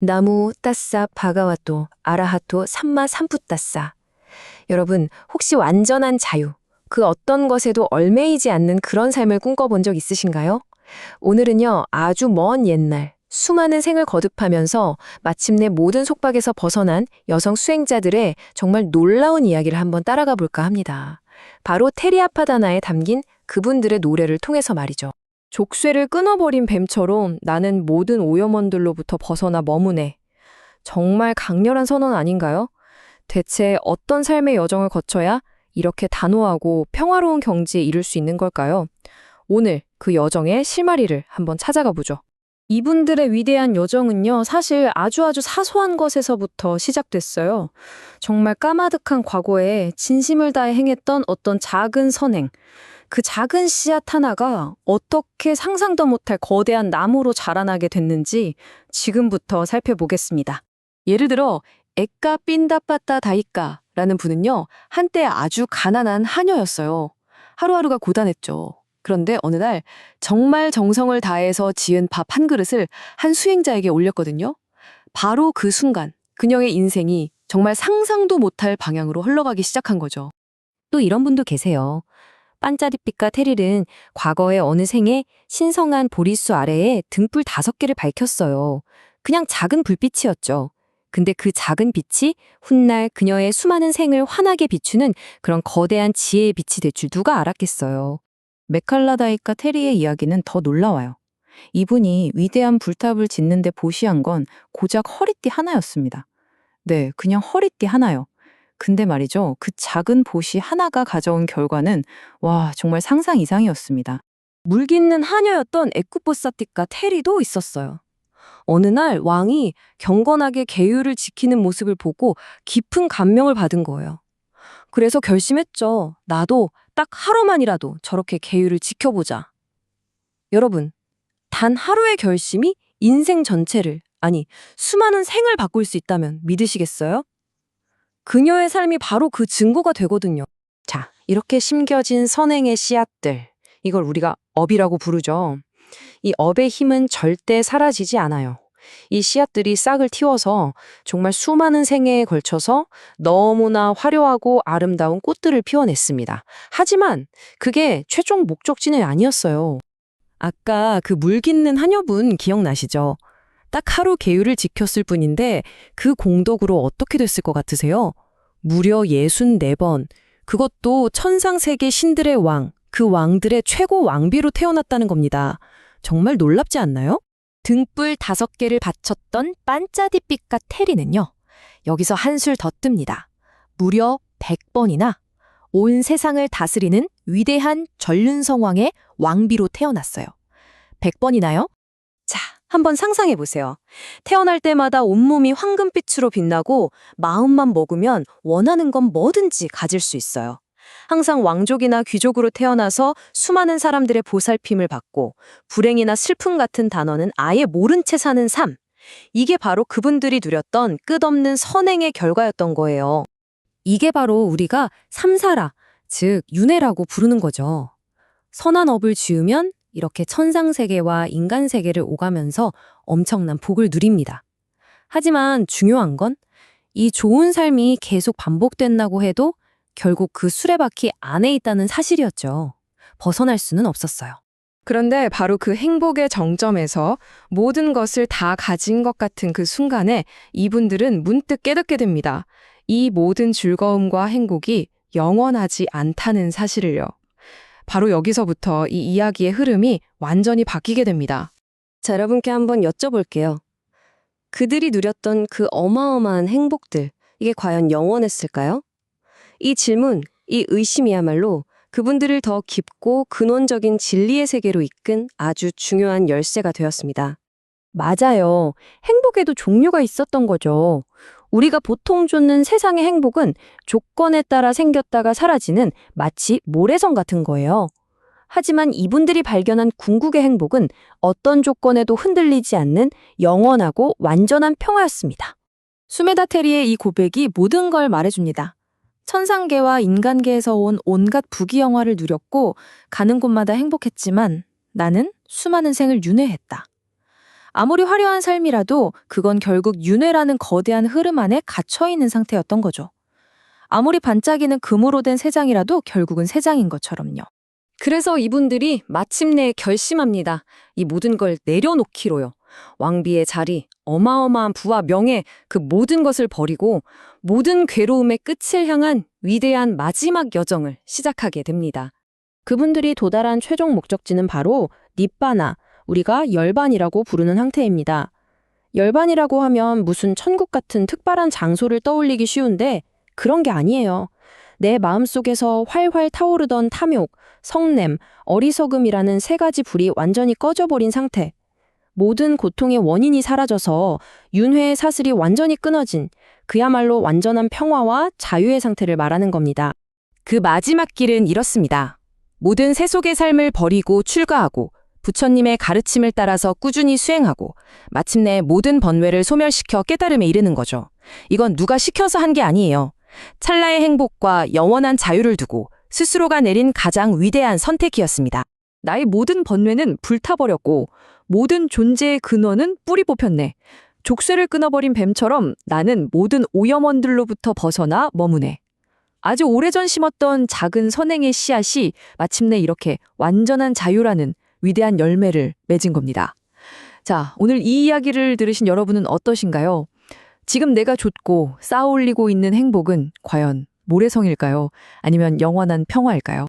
나무 따싸 바가와또 아라하토 삼마 삼푸따싸. 여러분, 혹시 완전한 자유, 그 어떤 것에도 얽매이지 않는 그런 삶을 꿈꿔본 적 있으신가요? 오늘은요, 아주 먼 옛날, 수많은 생을 거듭하면서 마침내 모든 속박에서 벗어난 여성 수행자들의 정말 놀라운 이야기를 한번 따라가 볼까 합니다. 바로 테리아파다나에 담긴 그분들의 노래를 통해서 말이죠. 족쇄를 끊어버린 뱀처럼 나는 모든 오염원들로부터 벗어나 머무네. 정말 강렬한 선언 아닌가요? 대체 어떤 삶의 여정을 거쳐야 이렇게 단호하고 평화로운 경지에 이룰 수 있는 걸까요? 오늘 그 여정의 실마리를 한번 찾아가 보죠. 이분들의 위대한 여정은요, 사실 아주 사소한 것에서부터 시작됐어요. 정말 까마득한 과거에 진심을 다해 행했던 어떤 작은 선행, 그 작은 씨앗 하나가 어떻게 상상도 못할 거대한 나무로 자라나게 됐는지 지금부터 살펴보겠습니다. 예를 들어 에까 삔다빠따 다이까라는 분은요, 한때 아주 가난한 하녀였어요. 하루하루가 고단했죠. 그런데 어느 날 정말 정성을 다해서 지은 밥 한 그릇을 한 수행자에게 올렸거든요. 바로 그 순간 그녀의 인생이 정말 상상도 못할 방향으로 흘러가기 시작한 거죠. 또 이런 분도 계세요. 반짜리빛과 테릴은 과거의 어느 생에 신성한 보리수 아래에 등불 5개를 밝혔어요. 그냥 작은 불빛이었죠. 근데 그 작은 빛이 훗날 그녀의 수많은 생을 환하게 비추는 그런 거대한 지혜의 빛이 될 줄 누가 알았겠어요. 메칼라다이카 테리의 이야기는 더 놀라워요. 이분이 위대한 불탑을 짓는데 보시한 건 고작 허리띠 하나였습니다. 네, 그냥 허리띠 하나요. 근데 말이죠, 그 작은 보시 하나가 가져온 결과는 와, 정말 상상 이상이었습니다. 물깃는 하녀였던 에쿠포사티카 테리도 있었어요. 어느 날 왕이 경건하게 계율을 지키는 모습을 보고 깊은 감명을 받은 거예요. 그래서 결심했죠. 나도 딱 하루만이라도 저렇게 계율을 지켜보자. 여러분, 단 하루의 결심이 인생 전체를, 아니, 수많은 생을 바꿀 수 있다면 믿으시겠어요? 그녀의 삶이 바로 그 증거가 되거든요. 자, 이렇게 심겨진 선행의 씨앗들, 이걸 우리가 업이라고 부르죠. 이 업의 힘은 절대 사라지지 않아요. 이 씨앗들이 싹을 틔워서 정말 수많은 생애에 걸쳐서 너무나 화려하고 아름다운 꽃들을 피워냈습니다. 하지만 그게 최종 목적지는 아니었어요. 아까 그 물깃는 하녀분 기억나시죠? 딱 하루 계율을 지켰을 뿐인데 그 공덕으로 어떻게 됐을 것 같으세요? 무려 64번. 그것도 천상세계 신들의 왕, 그 왕들의 최고 왕비로 태어났다는 겁니다. 정말 놀랍지 않나요? 등불 5개를 바쳤던 반짜디빛과 테리는요, 여기서 한술 더 뜹니다. 무려 100번이나 온 세상을 다스리는 위대한 전륜성왕의 왕비로 태어났어요. 100번이나요? 자, 한번 상상해 보세요. 태어날 때마다 온몸이 황금빛으로 빛나고 마음만 먹으면 원하는 건 뭐든지 가질 수 있어요. 항상 왕족이나 귀족으로 태어나서 수많은 사람들의 보살핌을 받고 불행이나 슬픔 같은 단어는 아예 모른 채 사는 삶. 이게 바로 그분들이 누렸던 끝없는 선행의 결과였던 거예요. 이게 바로 우리가 삼사라, 즉 윤회라고 부르는 거죠. 선한 업을 지으면 이렇게 천상세계와 인간세계를 오가면서 엄청난 복을 누립니다. 하지만 중요한 건 이 좋은 삶이 계속 반복된다고 해도 결국 그 수레바퀴 안에 있다는 사실이었죠. 벗어날 수는 없었어요. 그런데 바로 그 행복의 정점에서 모든 것을 다 가진 것 같은 그 순간에 이분들은 문득 깨닫게 됩니다. 이 모든 즐거움과 행복이 영원하지 않다는 사실을요. 바로 여기서부터 이 이야기의 흐름이 완전히 바뀌게 됩니다. 자, 여러분께 한번 여쭤볼게요. 그들이 누렸던 그 어마어마한 행복들, 이게 과연 영원했을까요? 이 질문, 이 의심이야말로 그분들을 더 깊고 근원적인 진리의 세계로 이끈 아주 중요한 열쇠가 되었습니다. 맞아요. 행복에도 종류가 있었던 거죠. 우리가 보통 쫓는 세상의 행복은 조건에 따라 생겼다가 사라지는 마치 모래성 같은 거예요. 하지만 이분들이 발견한 궁극의 행복은 어떤 조건에도 흔들리지 않는 영원하고 완전한 평화였습니다. 수메다 테리의 이 고백이 모든 걸 말해줍니다. 천상계와 인간계에서 온 온갖 부귀영화를 누렸고 가는 곳마다 행복했지만 나는 수많은 생을 윤회했다. 아무리 화려한 삶이라도 그건 결국 윤회라는 거대한 흐름 안에 갇혀 있는 상태였던 거죠. 아무리 반짝이는 금으로 된 새장이라도 결국은 새장인 것처럼요. 그래서 이분들이 마침내 결심합니다. 이 모든 걸 내려놓기로요. 왕비의 자리, 어마어마한 부와 명예, 그 모든 것을 버리고 모든 괴로움의 끝을 향한 위대한 마지막 여정을 시작하게 됩니다. 그분들이 도달한 최종 목적지는 바로 닛바나, 우리가 열반이라고 부르는 상태입니다. 열반이라고 하면 무슨 천국 같은 특별한 장소를 떠올리기 쉬운데 그런 게 아니에요. 내 마음속에서 활활 타오르던 탐욕, 성냄, 어리석음이라는 세 가지 불이 완전히 꺼져버린 상태. 모든 고통의 원인이 사라져서 윤회의 사슬이 완전히 끊어진 그야말로 완전한 평화와 자유의 상태를 말하는 겁니다. 그 마지막 길은 이렇습니다. 모든 세속의 삶을 버리고 출가하고 부처님의 가르침을 따라서 꾸준히 수행하고 마침내 모든 번뇌를 소멸시켜 깨달음에 이르는 거죠. 이건 누가 시켜서 한 게 아니에요. 찰나의 행복과 영원한 자유를 두고 스스로가 내린 가장 위대한 선택이었습니다. 나의 모든 번뇌는 불타버렸고 모든 존재의 근원은 뿌리 뽑혔네. 족쇄를 끊어버린 뱀처럼 나는 모든 오염원들로부터 벗어나 머무네. 아주 오래전 심었던 작은 선행의 씨앗이 마침내 이렇게 완전한 자유라는 위대한 열매를 맺은 겁니다. 자, 오늘 이 이야기를 들으신 여러분은 어떠신가요? 지금 내가 좇고 쌓아올리고 있는 행복은 과연 모래성일까요? 아니면 영원한 평화일까요?